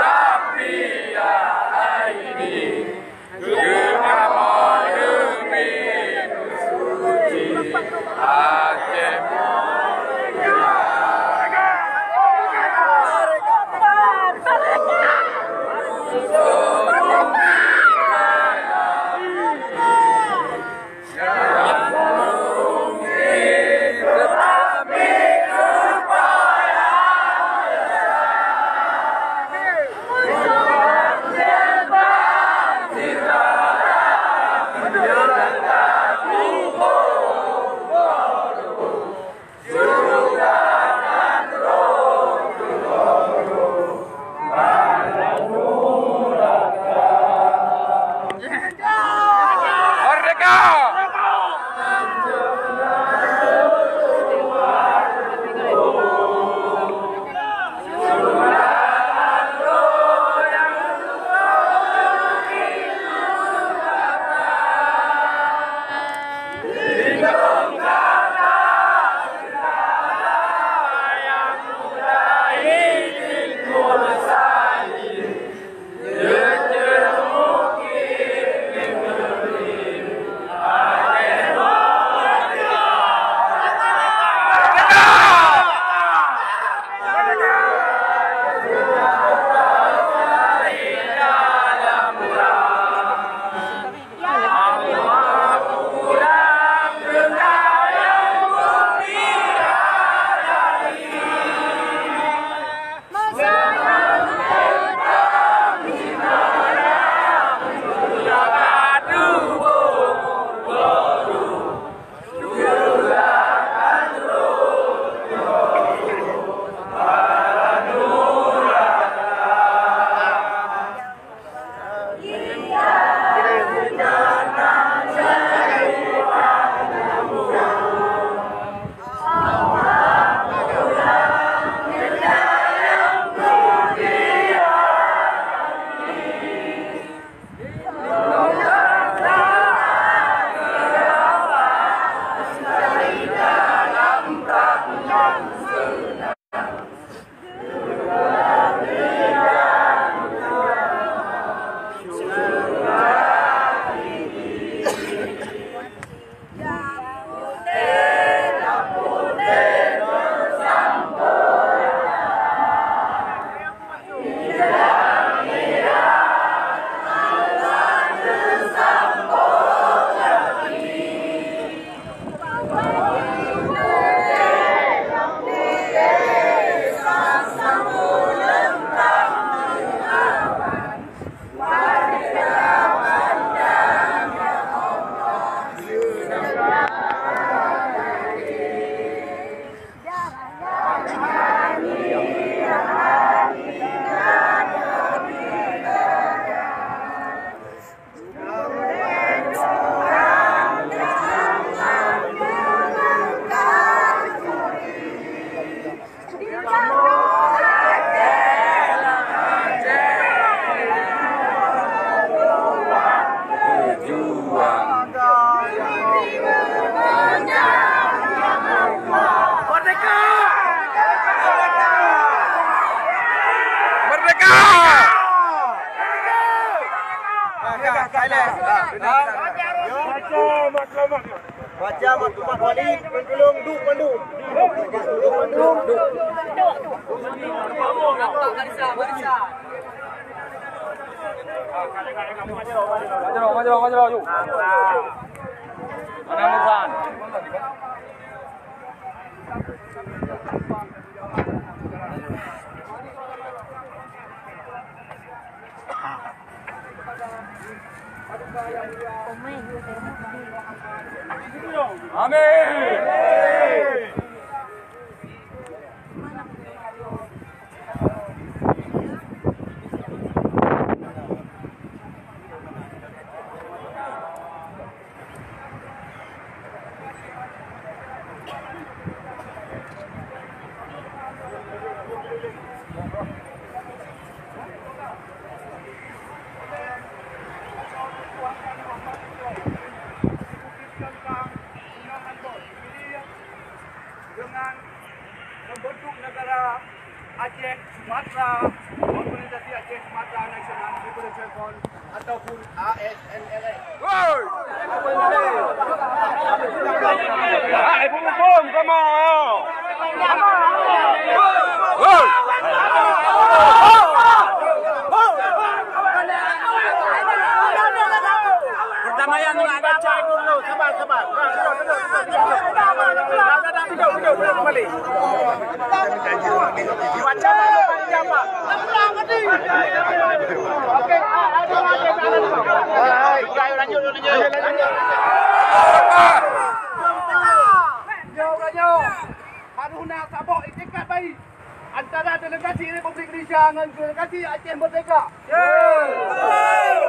Rapi ya Baca maklumat wali penggulung du pandu. Maju. Mana Mursan? Amin. Dengan membentuk negara Aceh Sumatera, organisasi Aceh Sumatera National Liberation Front ataupun ASNLA. Woi! Hai, pun, come on! Woi! Perdamaian dengan baca dulu, sabar. Duduk kembali. Dibaca panjang, Pak. Okey, lanjut. Jauh. Haruna sabuk itikat baik antara delegasi Republik Indonesia dengan delegasi Aceh Merdeka.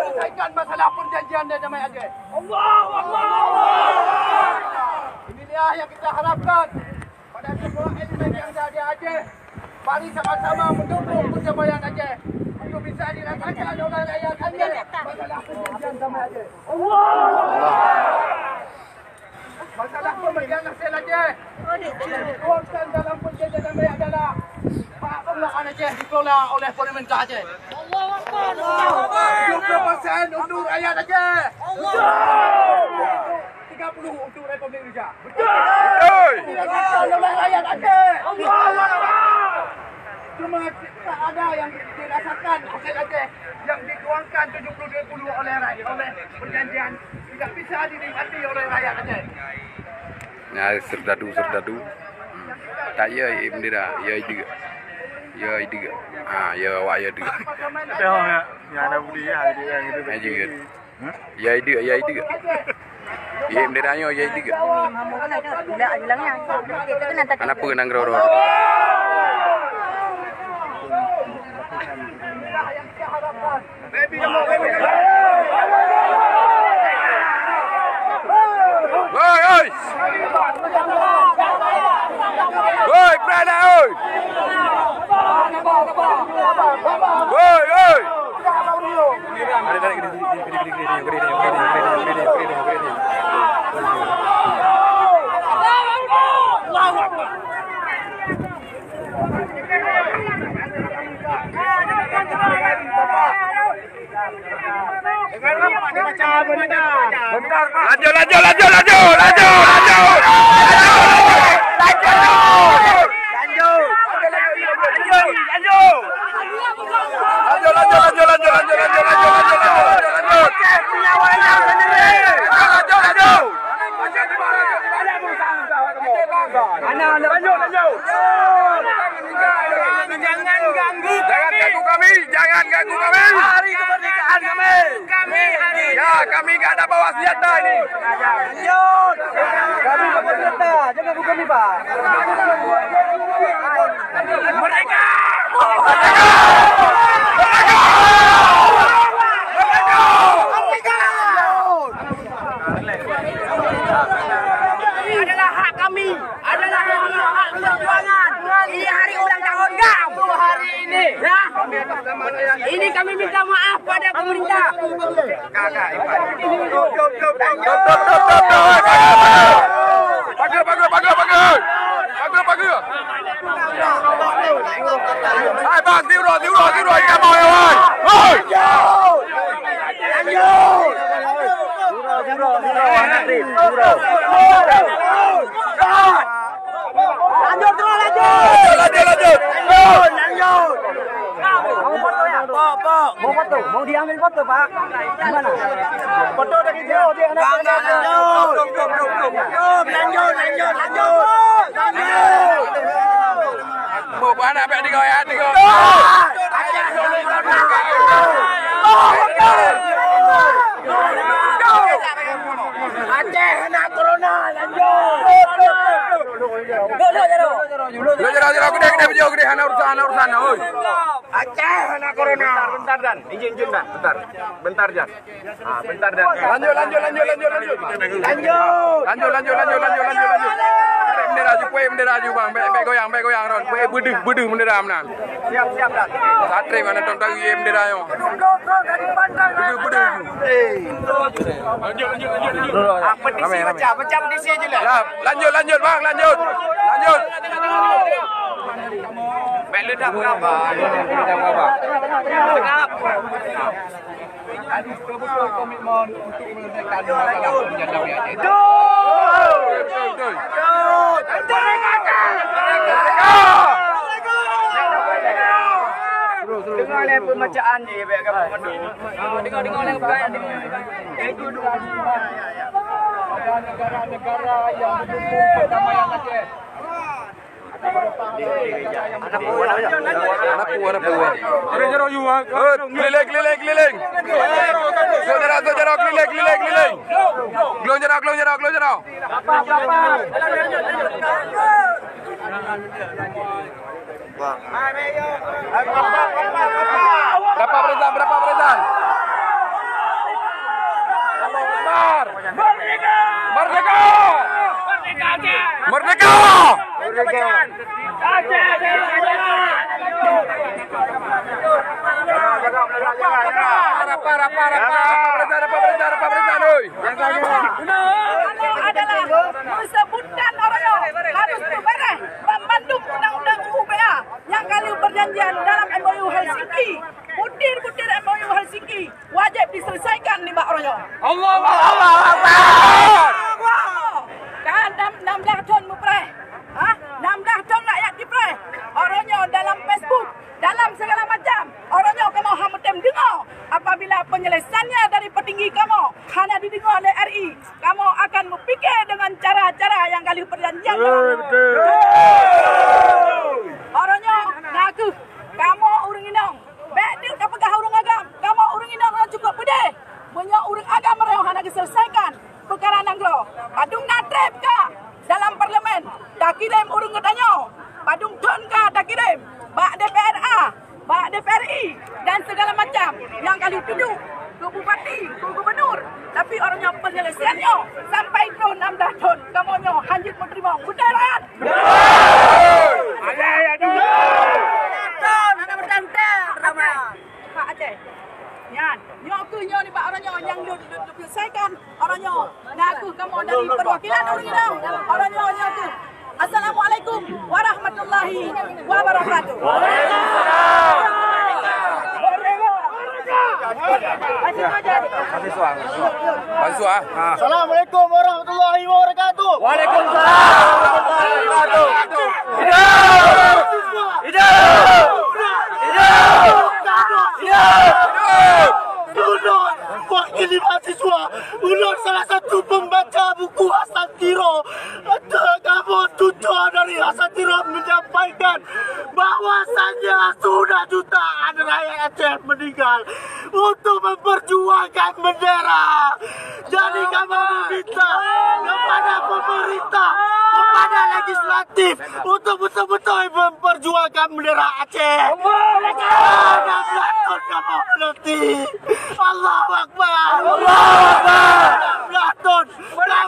Selesaikan masalah perjanjian dan damai Aceh. Allah. Inilah yang kita harapkan pada semua elemen yang ada di Aceh. Mari sama-sama mendukung perjalanan Aceh untuk bisa dirasakan oleh rakyat Aceh masalah perjanjian damai Aceh. Masalah pembagian hasil Aceh yang dituangkan dalam perjanjian damai adalah hak pengelolaan Aceh dikelola oleh Pemerintah Aceh. 70% untuk rakyat Aceh. 30 untuk Republik Indonesia. Betul. Oleh rakyat Aceh. Cuma tak ada yang dirasakan hasil Aceh yang dituangkan 70-20 oleh perjanjian tidak bisa dinikmati oleh rakyat Aceh. Nah, serdadu. Tak ya bendera, ya juga. Ya awak ya juga. Ya ada budi ya gitu. Ya juga. Ya juga. Ya benderanya ya juga. Kenapa kena geroro? Woi, berada oi. Woi. Jangan ganggu kami. Hari kemerdekaan kami. Ya, kami nggak ada bawa senjata ini. Lanjut. Kami bawa senjata. Jangan ganggu kami, Pak. Merdeka. Adalah hak kami. Adalah hak perjuangan. Ini hari ulang tahun kau. Hari ini. Ya. Ini kami minta maaf pada pemerintah. Kakak, Ipan. Bagus. Hai bang, zero, ikan mau ya, woi. Lanjut. Lanjut terus, lanjut. Mau foto ya? Mau foto? Mau diambil foto, Pak? Gimana? Foto dari jauh dia nak lanjut. Mau anak baik digoyang. Aceh nak corona lanjut. Jero gede anak urusan oi. Aceh nak corona. Bentar Dan. Izin Dan. Bentar Dan. Bentar Dan. Lanjut. Bendera aju bang. Baik goyang Ron. Bedeng bendera menan. Siap Dan. Satre mana tentang bendera yo. Bedeng. Pecah petisi aja lah. Lanjut bang, lanjut. Baik ledak berapa? Betul komitmen untuk menyelesaikan masalah penjajah Aceh. Dengar oleh pembacaan ni, dengar oleh pembacaan. Itu ada negara-negara yang mendukung perdamaian Aceh. Anak buah. Keliling. Saudara, keliling. Gelonjera. Berapa perintah? Merdeka! Adalah disebutkan Oroyo harus berbareng memandung undang-undang UU-BA yang kali perjanjian dalam MOU Helsinki. Butir-butir MOU Helsinki wajib diselesaikan nih Mbak Oroyo. Allahu Akbar. Kan 16 ton mupreh. 16 ton rakyat dipreh. Oroyo dalam Facebook, dalam segala macam. Oroyo kamu hamutem dengar. Apabila penyelesaiannya dari petinggi kamu hanya didengar oleh RI, kamu akan berfikir dengan cara-cara yang kali perjanjian. Oroyo ngaku kamu urang inang. Baik dia tak pegah urang agam. Kamu urang inang cukup pedih. Banyak urang agam mereka hanya diselesaikan perkara nanggro. Padung natrep ka dalam parlimen. Tak kirim urang ngetanya. Padung ton ka tak kirim. Bak DPRA, bak DPRI dan segala macam yang kali tuduh ke bupati, ke gubernur. Tapi orangnya penyelesaiannya sampai ke 16 ton. Kamunya hanjit menerima. Betul rakyat? Pak Aceh. Yan, nyoku ni Pak orangnya yang diselesaikan orangnya. Ngaku kamu dari perwakilan orangnya. Orangnya nyoku. Assalamualaikum warahmatullahi wabarakatuh. Assalamualaikum warahmatullahi wabarakatuh. Waalaikumsalam warahmatullahi wabarakatuh. Unur, wakili mahasiswa, Unur salah satu pembaca buku Asatiro. Kamu tujuan dari Asatiro menyampaikan bahwasannya sudah jutaan rakyat Aceh meninggal untuk memperjuangkan bendera. Jadi kamu meminta kepada pemerintah, kepada legislatif untuk betul-betul memperjuangkan bendera Aceh. 16 tahun kamu nanti. Allahu Akbar. 16 tahun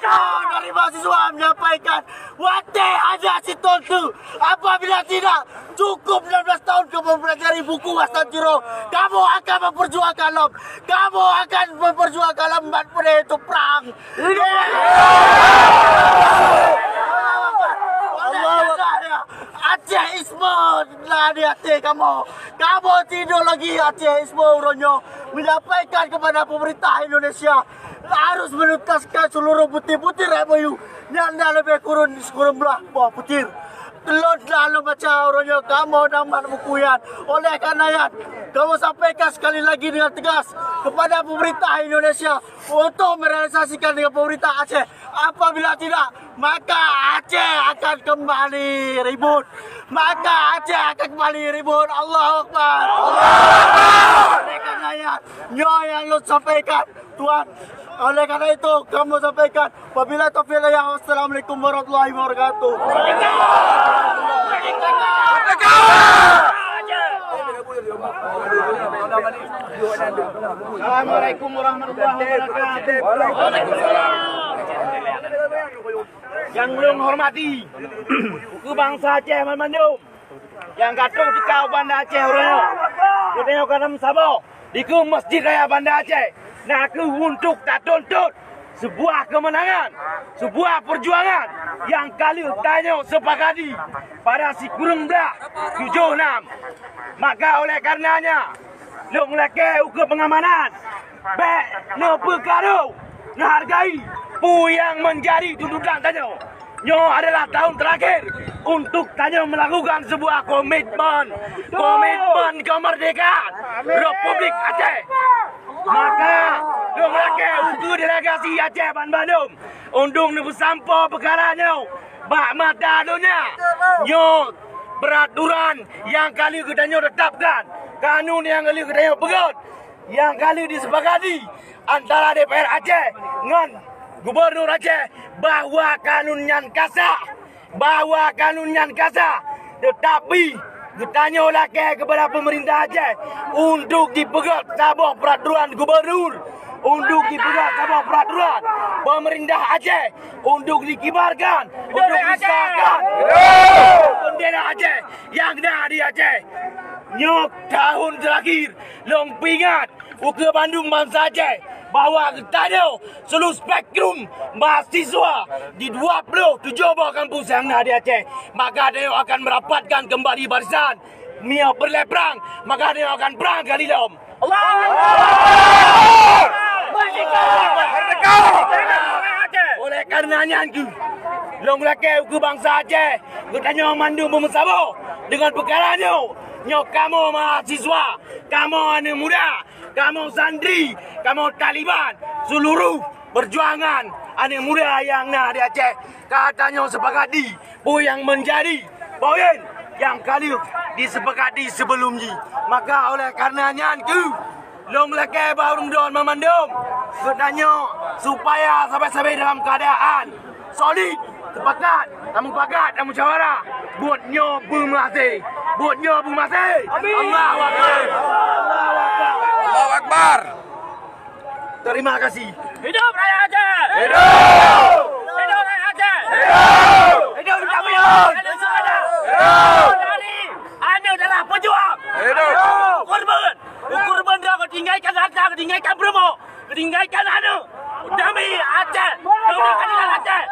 kamu dari mahasiswa menyampaikan wate hanya si tontu. Apabila tidak cukup 16 tahun kamu mempelajari buku Asatiro, kamu akan memperjuangkan lom. Kamu akan memperjuangkan lembat pada itu perang. Acehisme lah di hati kamu. Kamu tidur lagi Acehisme uronyo menyampaikan kepada pemerintah Indonesia harus menuntaskan seluruh butir-butir MOU yang lebih kurun belah bawah butir. Telur lalu macam orangnya kamu nama bukuyan. Oleh karena kamu sampaikan sekali lagi dengan tegas kepada pemerintah Indonesia untuk merealisasikan dengan pemerintah Aceh. Apabila tidak, maka Aceh akan kembali ribut. Maka Aceh akan kembali ribut. Allahu Akbar. Oleh karena yang lu sampaikan, Tuhan. Oleh karena itu, kamu sampaikan. Wabila taufiq hidayah. Wassalamualaikum warahmatullahi wabarakatuh. Assalamualaikum warahmatullahi wabarakatuh. Yang belum hormati ke bangsa Aceh Bandung, yang gaduh di kau Banda Aceh orangnya, kita kanam Sabah di ke Masjid Raya Banda Aceh. Nah, aku untuk tak tuntut sebuah kemenangan, sebuah perjuangan yang kali tanya sepakati pada si kurung belah 76. Maka oleh karenanya, lo melake ukur pengamanan, baik lo perkara, lo hargai pu yang menjadi tuntutan tanya. Nyo adalah tahun terakhir untuk tanya melakukan sebuah komitmen kemerdekaan Republik Aceh. Maka lo melake ukur delegasi Aceh Bandung untuk sampo perkaranya bak mata dunia. Nyo peraturan yang kali kita tetapkan, kanun yang kali kita pegang, yang kali disepakati antara DPR Aceh dengan Gubernur Aceh bahwa kanun yang kasar, tetapi ditanya lagi kepada pemerintah Aceh untuk dipegang sabah peraturan gubernur, untuk dipegang sabah peraturan pemerintah Aceh, untuk dikibarkan, untuk disahkan bendera Aceh yang ada di Aceh. Nyok tahun terakhir long pingat uke Bandung bangsa Aceh bahwa ketanya seluruh spektrum mahasiswa di 27 buah kampus yang ada di Aceh, maka dia akan merapatkan kembali barisan. Mia berleperang, maka dia akan perang kali dalam. Oleh karenanya long laki uke bangsa Aceh ketanya Bandung Sabah dengan perkaranya. Nyok kamu mahasiswa, kamu anak muda, kamu santri, kamu Taliban, seluruh perjuangan anak muda yang ada di Aceh, katanya sepakati, yang menjadi poin yang kali disepakati sebelumnya. Maka oleh karenanya long laki baru don memandum, katanya supaya sampai dalam keadaan solid, sepakat, kamu musyawarah, buatnya bermasih. Allahu Akbar. Allahu Akbar. Terima kasih. Hidup Raya Aceh! Hidup! Hidup Raya Aceh! Hidup! Hidup Kampion! Hidup Suhada! Hidup! Hari anda adalah pejuang! Hidup! Korban dah kau tinggalkan harta, kau tinggalkan promo, kau tinggalkan anu. Demi Aceh, demi keadilan Aceh.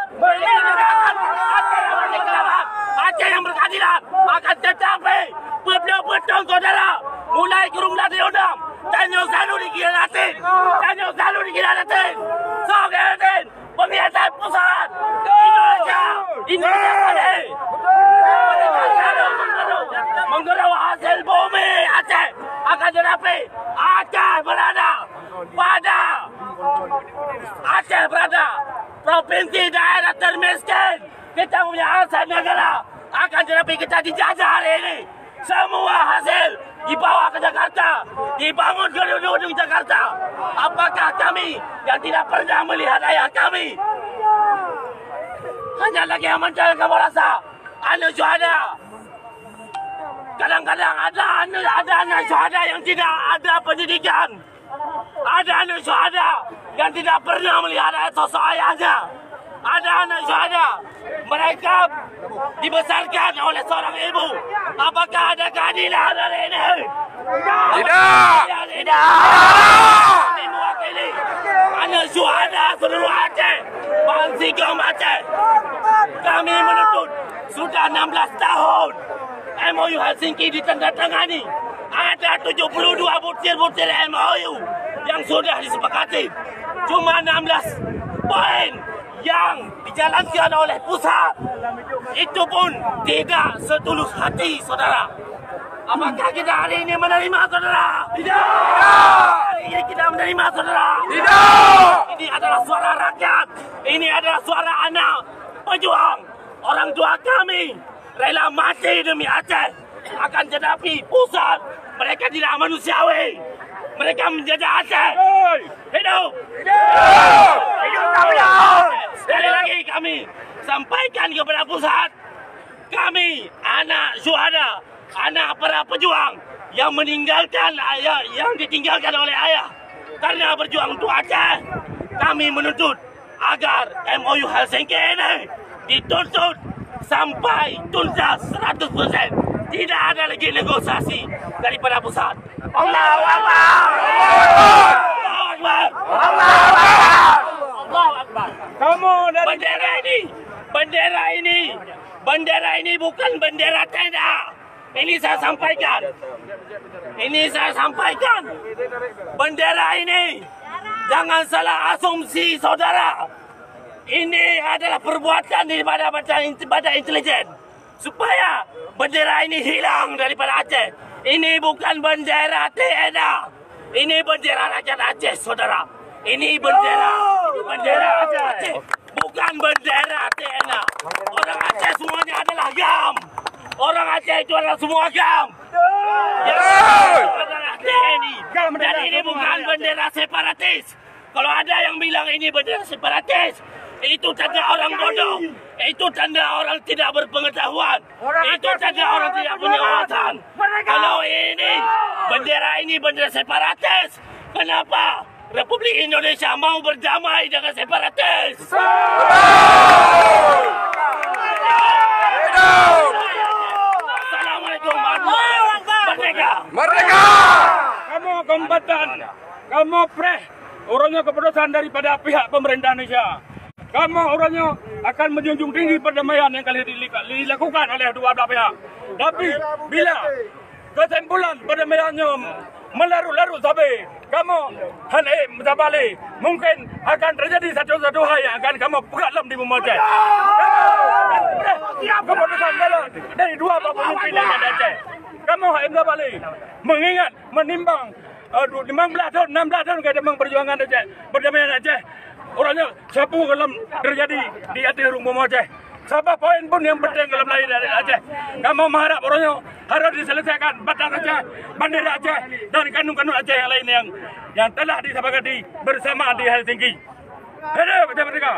Aceh yang berkeadilan akan tetapi betul-betul saudara mulai kurung latih undang tanya selalu dikhianatin Sogetin pemirsa pusat Indonesia ini menggerau hasil bumi Aceh akan tetapi Aceh berada provinsi daerah termiskin. Kita punya aset negara, akan tetapi kita dijajah hari ini. Semua hasil dibawa ke Jakarta, dibangun gedung-gedung Jakarta. Apakah kami yang tidak pernah melihat ayah kami hanya lagi yang mencari kamu rasa anak syuhada? Kadang-kadang ada anak syuhada yang tidak ada pendidikan, ada anak syuhada yang tidak pernah melihat sosok ayahnya. Ada anak syuhada, mereka dibesarkan oleh seorang ibu. Apakah ada keadilan hari ini? Tidak. Kami mewakili anak syuhada seluruh Aceh, bangsa kaum Aceh. Kami menuntut sudah 16 tahun MOU Helsinki ditandatangani Ada 72 butir-butir MOU yang sudah disepakati. Cuma 16 poin yang dijalankan oleh pusat. Itu pun tidak setulus hati, saudara. Apakah kita hari ini menerima, saudara? Tidak. Hari ini kita menerima, saudara? Tidak. Ini adalah suara rakyat. Ini adalah suara anak pejuang. Orang tua kami rela mati demi Aceh. Akan tetapi pusat, mereka tidak manusiawi. Mereka menjajah Aceh. Hidup! Hidup! Hidup! Sekali lagi kami sampaikan kepada pusat, kami anak syuhada, anak para pejuang yang meninggalkan ayah, yang ditinggalkan oleh ayah karena berjuang untuk Aceh. Kami menuntut agar MOU Helsinki ini dituntut sampai tuntas 100%. Tidak ada lagi negosiasi daripada pusat. Allahu Akbar! Allahu Akbar! Allahu Akbar! Kamu dari Bendera ini bukan bendera tenda. Ini saya sampaikan. Bendera ini, jangan salah asumsi, saudara. Ini adalah perbuatan daripada badan intelijen supaya bendera ini hilang daripada Aceh. Ini bukan bendera TNA. Ini bendera rakyat Aceh, saudara. Ini bendera Aceh. Bukan bendera TNA. Orang Aceh semuanya adalah GAM. Orang Aceh itu adalah semua GAM. Yang adalah TNI. Dan ini bukan bendera separatis. Kalau ada yang bilang ini bendera separatis, itu tanda orang bodoh. Itu tanda orang tidak berpengetahuan. Itu tanda orang tidak punya wawasan. Kalau bendera ini bendera separatis, kenapa Republik Indonesia mau berdamai dengan separatis? Assalamualaikum warahmatullahi wabarakatuh. Merdeka! kamu kombatan, kamu preh, orangnya keputusan daripada pihak pemerintah Indonesia. Kamu orangnya akan menjunjung tinggi perdamaian yang kali dilakukan oleh dua belah pihak. Tapi bila kesimpulan perdamaiannya melarut-larut sampai kamu balik, mungkin akan terjadi satu hal yang akan kamu pegang di bumi Aceh. Keputusan dari dua pemimpin yang ada Aceh. Kamu balik, mengingat menimbang 16 tahun kita memperjuangkan Aceh, perdamaian Aceh. Orangnya siapa kalau terjadi di atas rumah Aceh. Siapa poin pun yang penting dalam lahir dari Aceh. Kamu mengharap orangnya harus diselesaikan batas Aceh, bendera Aceh dan kanun-kanun Aceh yang lain yang telah disepakati bersama di Helsinki. Hidup Aceh Merdeka!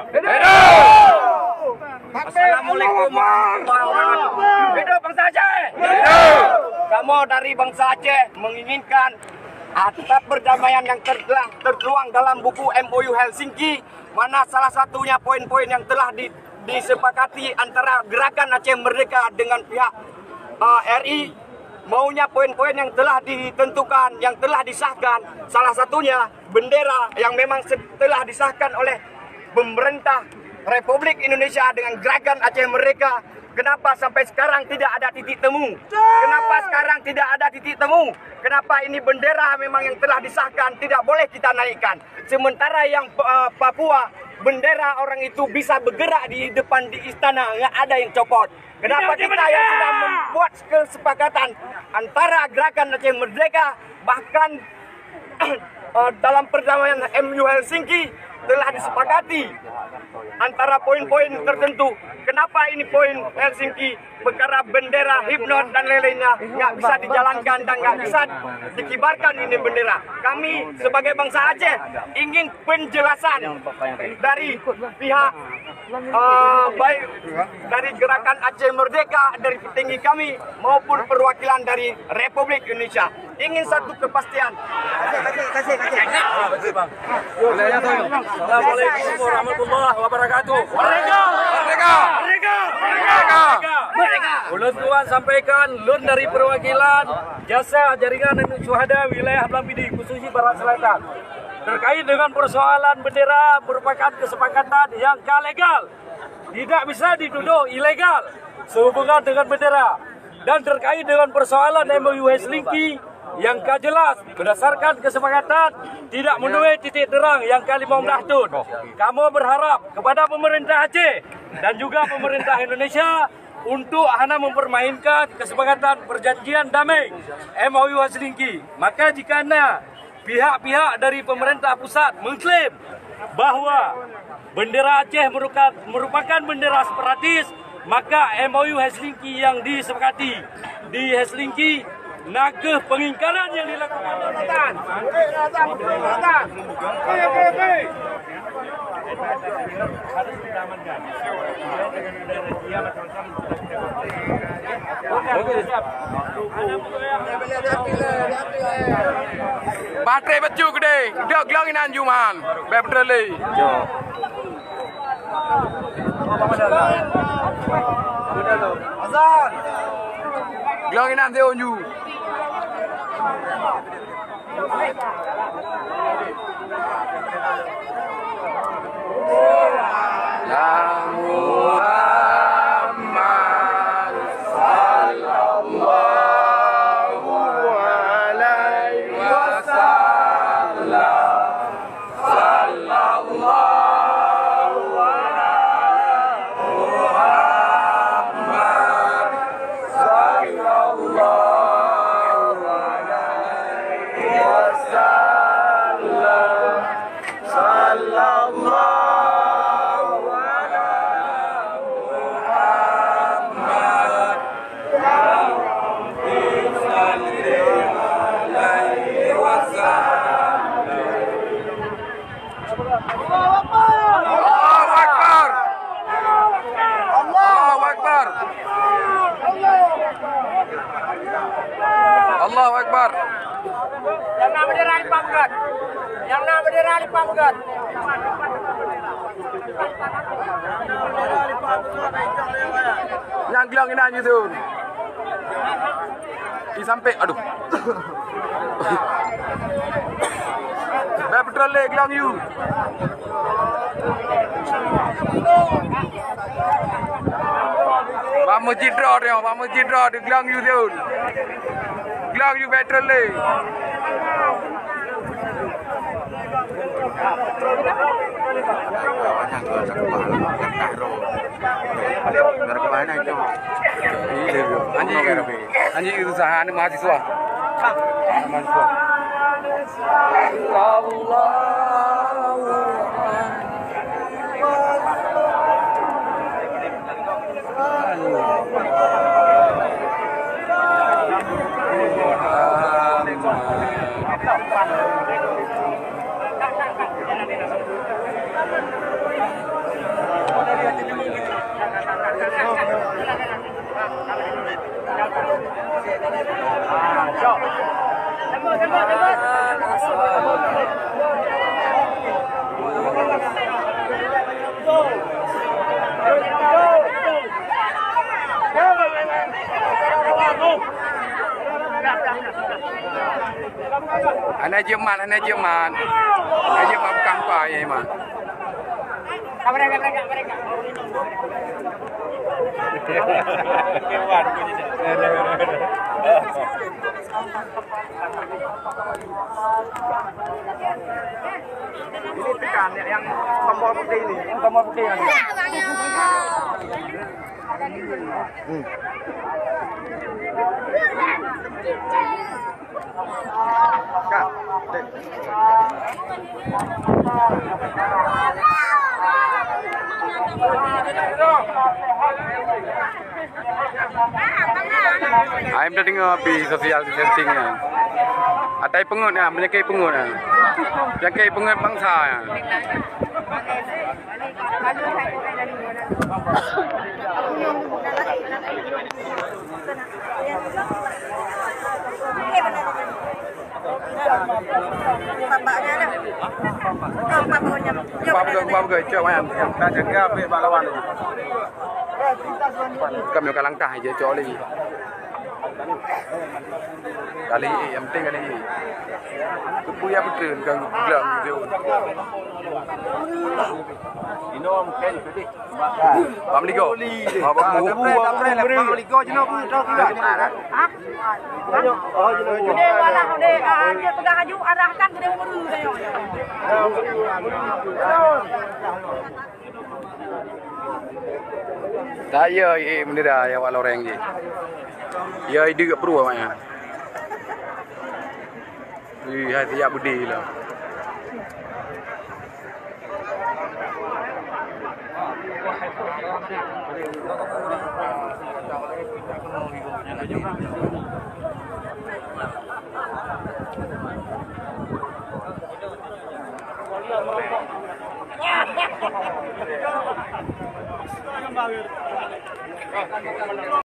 Assalamualaikum warahmatullahi wabarakatuh. Hidup bangsa Aceh! Kamu dari bangsa Aceh menginginkan atas perdamaian yang telah tertuang dalam buku MOU Helsinki, mana salah satunya poin-poin yang telah disepakati antara Gerakan Aceh Merdeka dengan pihak RI, maunya poin-poin yang telah ditentukan, yang telah disahkan, salah satunya bendera yang memang telah disahkan oleh pemerintah Republik Indonesia dengan Gerakan Aceh Merdeka. Kenapa sampai sekarang tidak ada titik temu? Kenapa sekarang tidak ada titik temu? Kenapa ini bendera memang yang telah disahkan tidak boleh kita naikkan? Sementara yang Papua, bendera orang itu bisa bergerak di depan di istana, nggak ada yang copot. Kenapa kita yang sudah membuat kesepakatan antara Gerakan Aceh Merdeka, bahkan dalam perdamaian MOU Helsinki telah disepakati antara poin-poin tertentu. Kenapa ini poin Helsinki perkara bendera, hipnot dan lain-lainnya nggak bisa dijalankan dan nggak bisa dikibarkan ini bendera? Kami sebagai bangsa Aceh ingin penjelasan dari pihak baik dari Gerakan Aceh Merdeka, dari petinggi kami maupun perwakilan dari Republik Indonesia. Ingin satu kepastian. Assalamualaikum warahmatullahi wabarakatuh. Merdeka! Ulun Tuan sampaikan, lun dari perwakilan jasa jaringan syuhada wilayah Blambidi, khususnya Barat Selatan. Terkait dengan persoalan bendera merupakan kesepakatan yang legal. Tidak bisa dituduh ilegal sehubungan dengan bendera. Dan terkait dengan persoalan MOU Helsinki, yang jelas berdasarkan kesepakatan tidak memenuhi titik terang yang ke-15 tun. Kamu berharap kepada pemerintah Aceh dan juga pemerintah Indonesia untuk hanya mempermainkan kesepakatan perjanjian damai MOU Helsinki. Maka jika pihak-pihak dari pemerintah pusat mengklaim bahwa bendera Aceh merupakan bendera separatis, maka MOU Helsinki yang disepakati di Helsinki nagih pengingkaran yang dilakukan Baterai baju gede, gelangin anjuman, beberli. Azan. Gelangin nanti onju. Ya Muhammad sallallahu alaihi wasallam sallallahu Muhammad sallallahu alaihi wasallam sallallahu Allahu Akbar. Yang nama bendera dipangkat. Yang nama bendera dipangkat. Yang gelangin aja tuh. Sampai, aduh. Betul le gelang you. Vamos jidra dia, vamos jidra di gelang you tuh. Gelang you betul le. Anjing itu sahan mahasiswa. Mahasiswa. Anak Jerman bukan apa ya Iman. Mereka. Ini tekan yang tombol putih ini. Tombol putih yang I'm dating social distancing ya. Atai pengut ya, menyakai pengut ya. Menyakai pengut bangsa ya. Bapak cok ayam, kita jaga pihak pahlawan. Kami akan langkah aja cok lagi. Kali yang penting kali kupu ya betul kan bilang gitu. Inom kan tadi. Bam ligo. Apa mu? Bang Ligo je nak Gede malah gede dia pegang aju arahkan gede umur dulu deh. Tak ya, bendera ya wak loreng je. Ya ide kat perlu maknya. Hai siap budi lah.